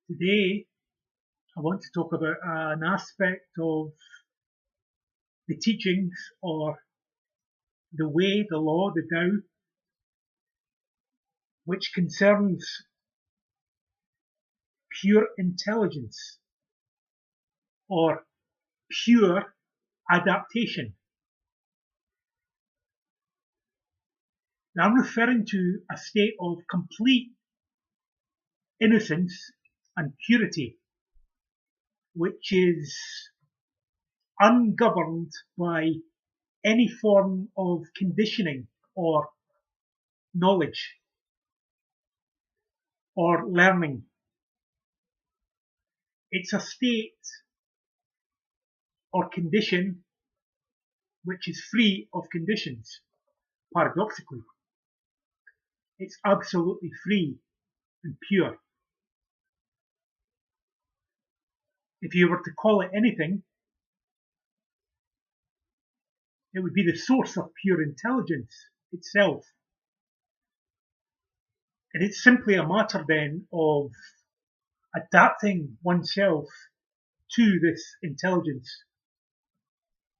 Today, I want to talk about an aspect of the teachings or the way, the law, the Tao, which concerns pure intelligence or pure adaptation. Now, I'm referring to a state of complete innocence and purity, which is ungoverned by any form of conditioning or knowledge or learning. It's a state or condition which is free of conditions, paradoxically. It's absolutely free and pure. If you were to call it anything, it would be the source of pure intelligence itself. And it's simply a matter then of adapting oneself to this intelligence,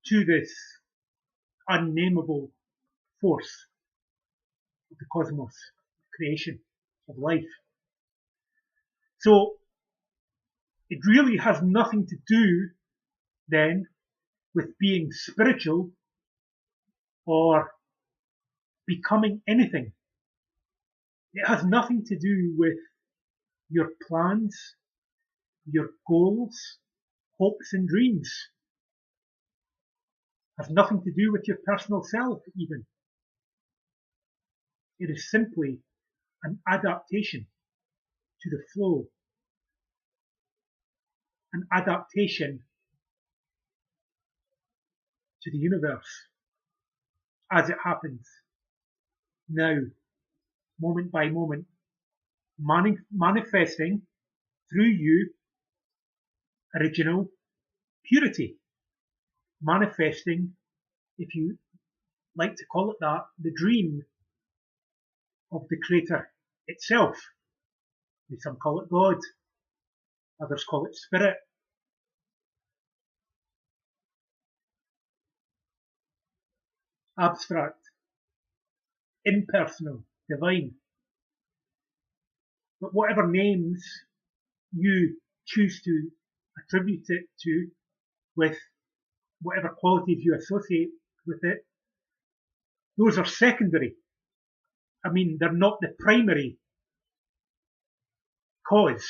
to this unnameable force of the cosmos, creation of life. So it really has nothing to do then with being spiritual or becoming anything. It has nothing to do with your plans, your goals, hopes and dreams. It has nothing to do with your personal self even. It is simply an adaptation to the flow, an adaptation to the universe as it happens now, moment by moment, manifesting through you original purity, manifesting, if you like to call it that, the dream of the Creator itself. Some call it God, others call it Spirit. Abstract, impersonal, divine. But whatever names you choose to attribute it to, with whatever qualities you associate with it, those are secondary. I mean, they're not the primary cause.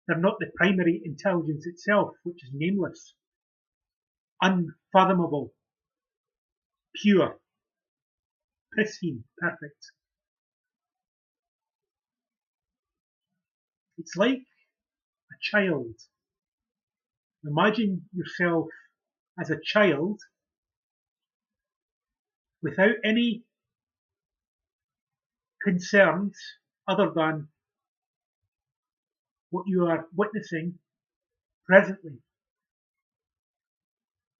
They're not the primary intelligence itself, which is nameless, unfathomable, pure, pristine, perfect. It's like a child. Imagine yourself as a child without any concerns other than what you are witnessing presently.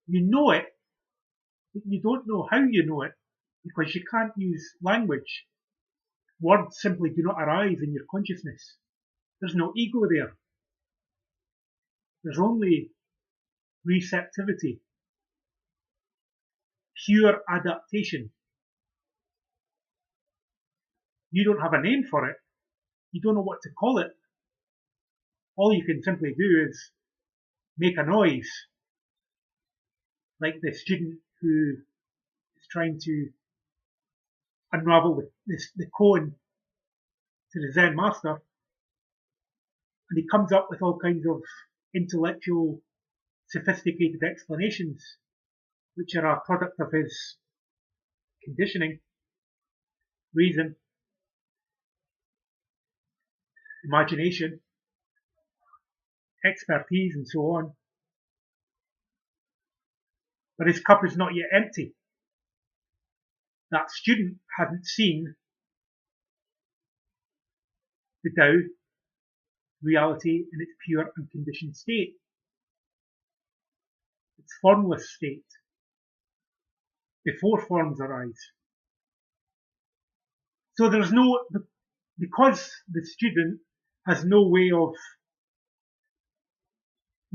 You know it, but you don't know how you know it because you can't use language. Words simply do not arise in your consciousness. There's no ego there. There's only receptivity, pure adaptation. You don't have a name for it. You don't know what to call it. All you can simply do is make a noise, like the student who is trying to unravel the koan to the Zen master, and he comes up with all kinds of intellectual, sophisticated explanations, which are a product of his conditioning, reason, imagination, expertise, and so on. But his cup is not yet empty. That student hadn't seen the Tao, reality in its pure unconditioned state, its formless state, before forms arise. So there's no, because the student has no way of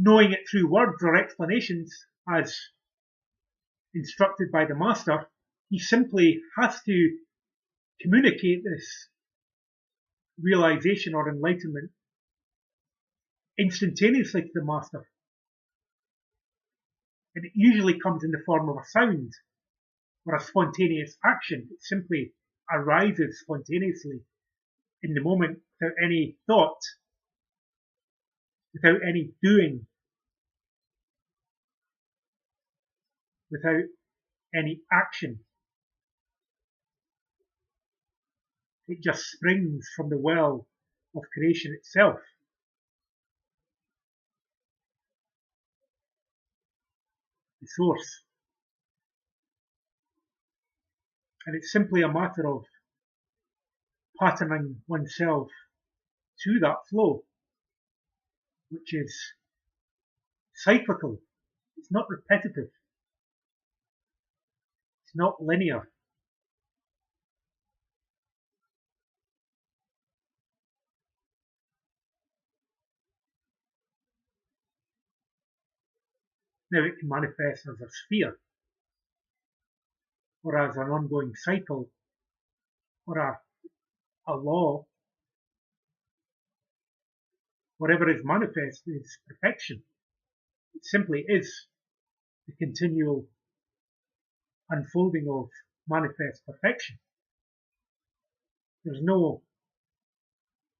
knowing it through words or explanations as instructed by the master. He simply has to communicate this realization or enlightenment instantaneously to the master. And it usually comes in the form of a sound or a spontaneous action. It simply arises spontaneously in the moment without any thought, without any doing, without any action. It just springs from the well of creation itself. The source. And it's simply a matter of patterning oneself to that flow, which is cyclical. It's not repetitive. It's not linear. Now it can manifest as a sphere, or as an ongoing cycle, or a law. Whatever is manifest is perfection. It simply is the continual unfolding of manifest perfection. There's no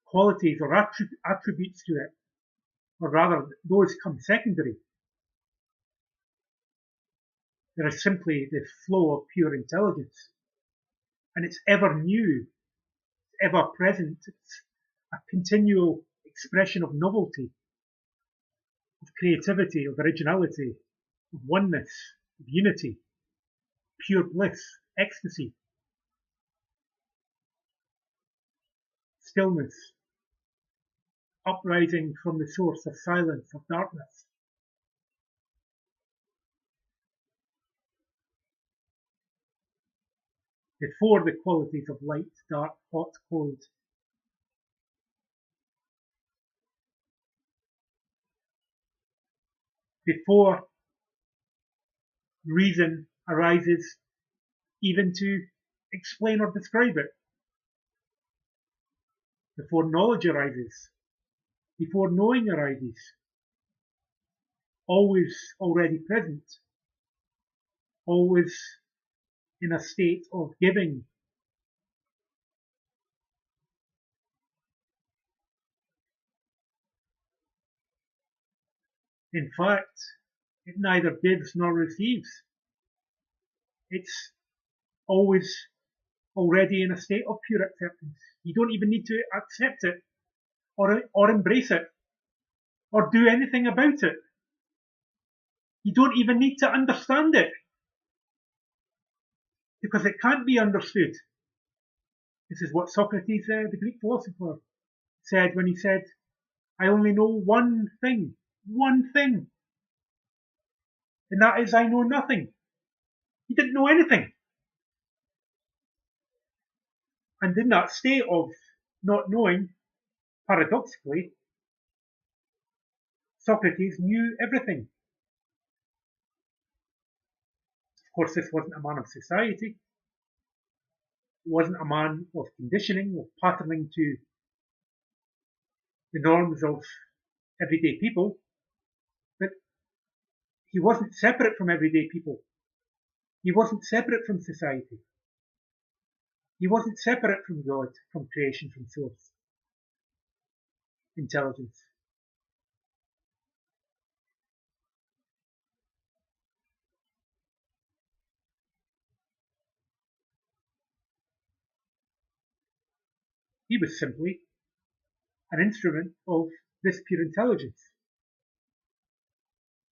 qualities or attributes to it, or rather, those come secondary. There is simply the flow of pure intelligence, and it's ever new, ever present. It's a continual expression of novelty, of creativity, of originality, of oneness, of unity, pure bliss, ecstasy, stillness, uprising from the source of silence, of darkness. Before the qualities of light, dark, hot, cold. Before reason arises even to explain or describe it. Before knowledge arises. Before knowing arises. Always already present. Always in a state of giving. In fact, it neither gives nor receives. It's always already in a state of pure acceptance. You don't even need to accept it or embrace it or do anything about it. You don't even need to understand it because it can't be understood. This is what Socrates, the Greek philosopher, said when he said, I only know one thing, and that is I know nothing. He didn't know anything. And in that state of not knowing, paradoxically, Socrates knew everything. Of course, this wasn't a man of society. It wasn't a man of conditioning, of patterning to the norms of everyday people. But he wasn't separate from everyday people. He wasn't separate from society. He wasn't separate from God, from creation, from source, intelligence. He was simply an instrument of this pure intelligence.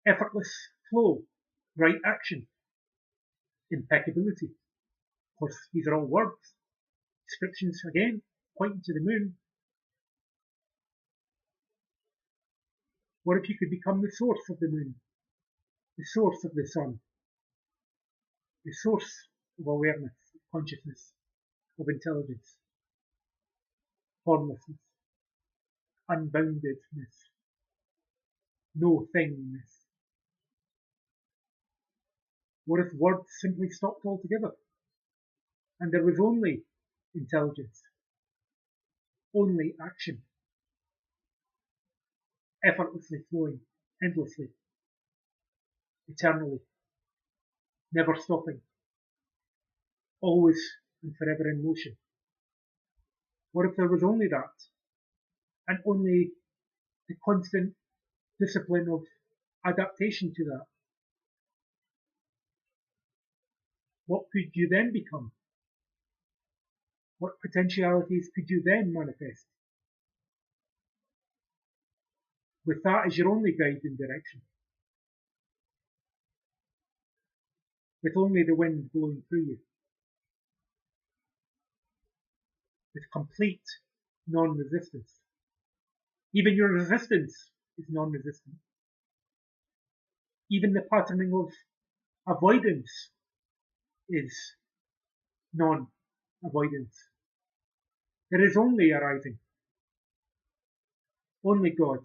Effortless flow, right action, impeccability. Of course, these are all words. Descriptions, again, pointing to the moon. What if you could become the source of the moon? The source of the sun? The source of awareness, of consciousness, of intelligence, formlessness, unboundedness. no thingness. What if words simply stopped altogether, and there was only intelligence, only action, effortlessly flowing, endlessly, eternally, never stopping, always and forever in motion? What if there was only that, and only the constant discipline of adaptation to that? What could you then become? What potentialities could you then manifest? With that as your only guide and direction, with only the wind blowing through you, with complete non-resistance. Even your resistance is non-resistant. Even the patterning of avoidance is non-avoidance. There is only arising, only God,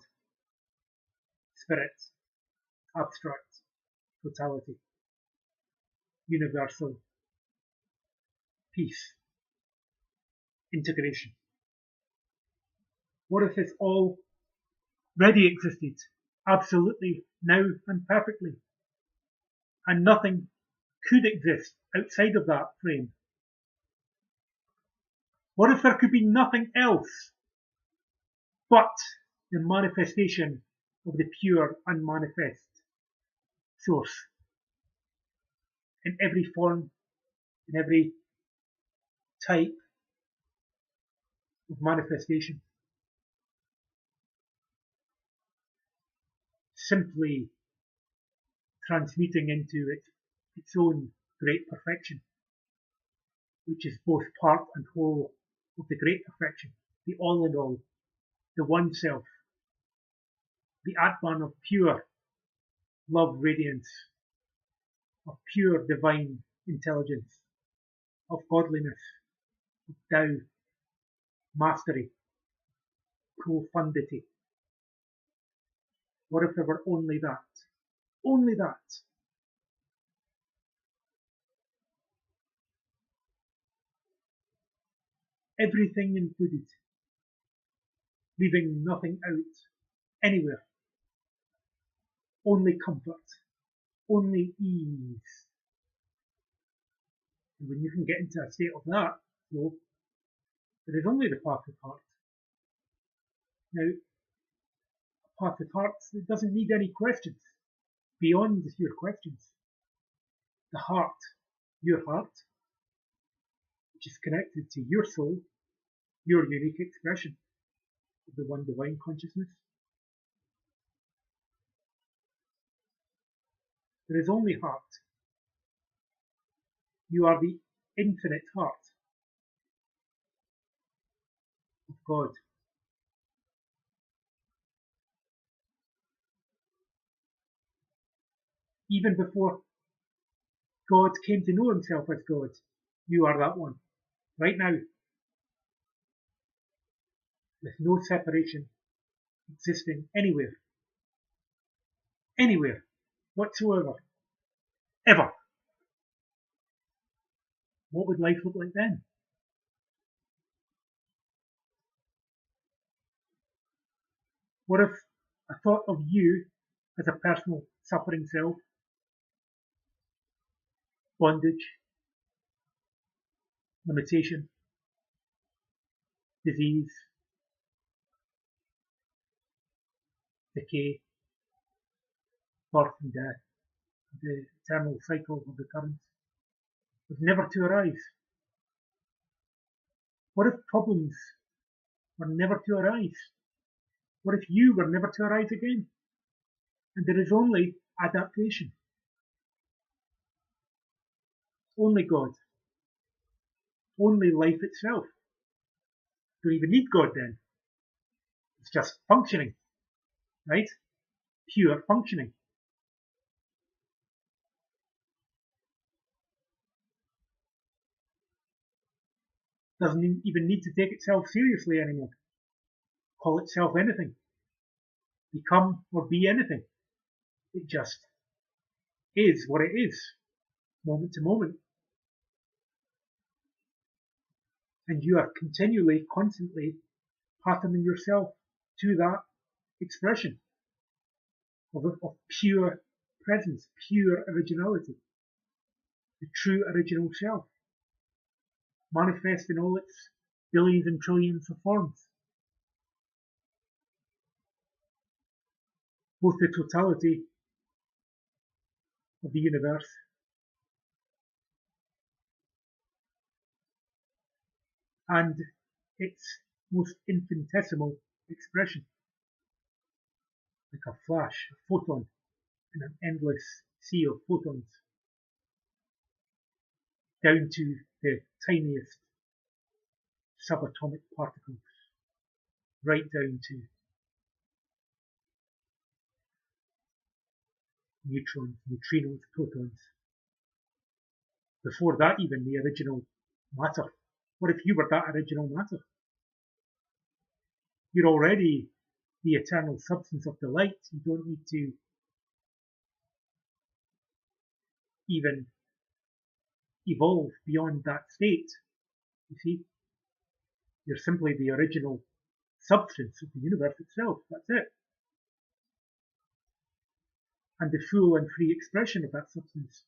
spirit, abstract, totality, universal, peace, integration. What if this already existed, absolutely, now and perfectly, and nothing could exist outside of that frame? What if there could be nothing else but the manifestation of the pure unmanifest source in every form, in every type of manifestation, simply transmuting into its own great perfection, which is both part and whole of the great perfection, the all in all, the one self, the Atman of pure love radiance, of pure divine intelligence, of godliness, of Tao, mastery, profundity. What if there were only that? Only that. Everything included, leaving nothing out, anywhere. Only comfort, only ease. And when you can get into a state of that flow, there is only the path of heart. Now, a path of heart, it doesn't need any questions beyond your questions. The heart, your heart, which is connected to your soul, your unique expression of the one divine consciousness. There is only heart. You are the infinite heart of God. Even before God came to know himself as God, you are that one. Right now, with no separation existing anywhere whatsoever, ever. What would life look like then? What if I thought of you as a personal suffering self, bondage, limitation, disease, decay, birth and death, the eternal cycle of recurrence, was never to arise? What if problems were never to arise? What if you were never to arise again? And there is only adaptation, only God, only life itself. Don't even need God then. It's just functioning, right? Pure functioning. Doesn't even need to take itself seriously anymore. Call itself anything. become or be anything. It just is what it is, moment to moment. And you are continually, constantly patterning yourself to that expression of pure presence, pure originality, the true original self, manifest in all its billions and trillions of forms. Both the totality of the universe and its most infinitesimal expression, like a flash, a photon in an endless sea of photons, down to the tiniest subatomic particles, right down to neutrons, neutrinos, protons. Before that, even the original matter. What if you were that original matter? You're already the eternal substance of the light. You don't need to even evolve beyond that state. You see, you're simply the original substance of the universe itself. That's it. And the full and free expression of that substance.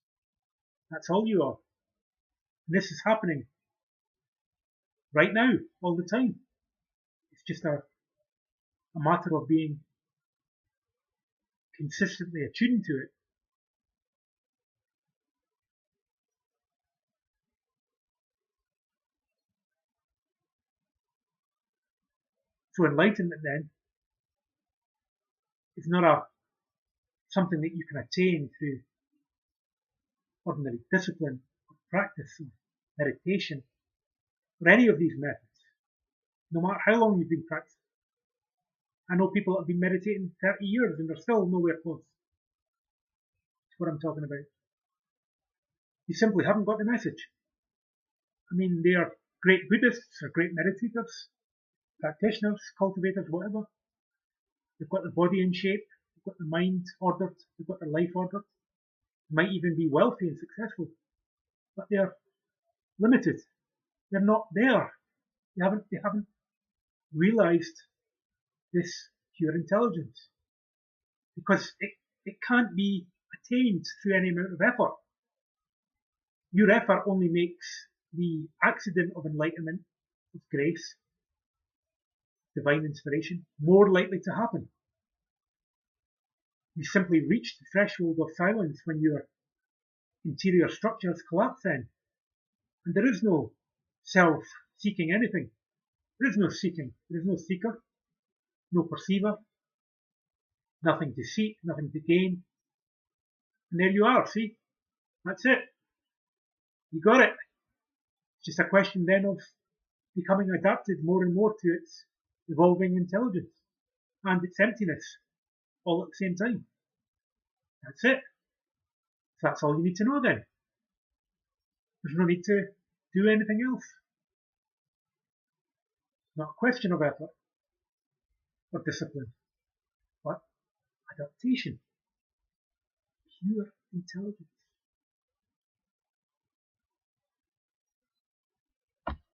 That's all you are. And this is happening right now, all the time. It's just a matter of being consistently attuned to it. So enlightenment then is not something that you can attain through ordinary discipline or practice or meditation or any of these methods, no matter how long you've been practicing. I know people that have been meditating 30 years and they're still nowhere close. That's what I'm talking about. You simply haven't got the message. I mean, they are great Buddhists or great meditators, practitioners, cultivators, whatever. They've got the body in shape, they've got the mind ordered, they've got their life ordered. They might even be wealthy and successful, but they're limited. They're not there. They haven't realized this pure intelligence because it can't be attained through any amount of effort. Your effort only makes the accident of enlightenment, of grace, divine inspiration, more likely to happen. You simply reach the threshold of silence when your interior structures collapse then. And there is no self seeking anything. There is no seeking. There is no seeker, no perceiver, nothing to seek, nothing to gain. And there you are, see? That's it. You got it. It's just a question then of becoming adapted more and more to its evolving intelligence and its emptiness all at the same time. That's it. So that's all you need to know then. There's no need to do anything else. Not a question of effort or discipline, but adaptation. Pure intelligence.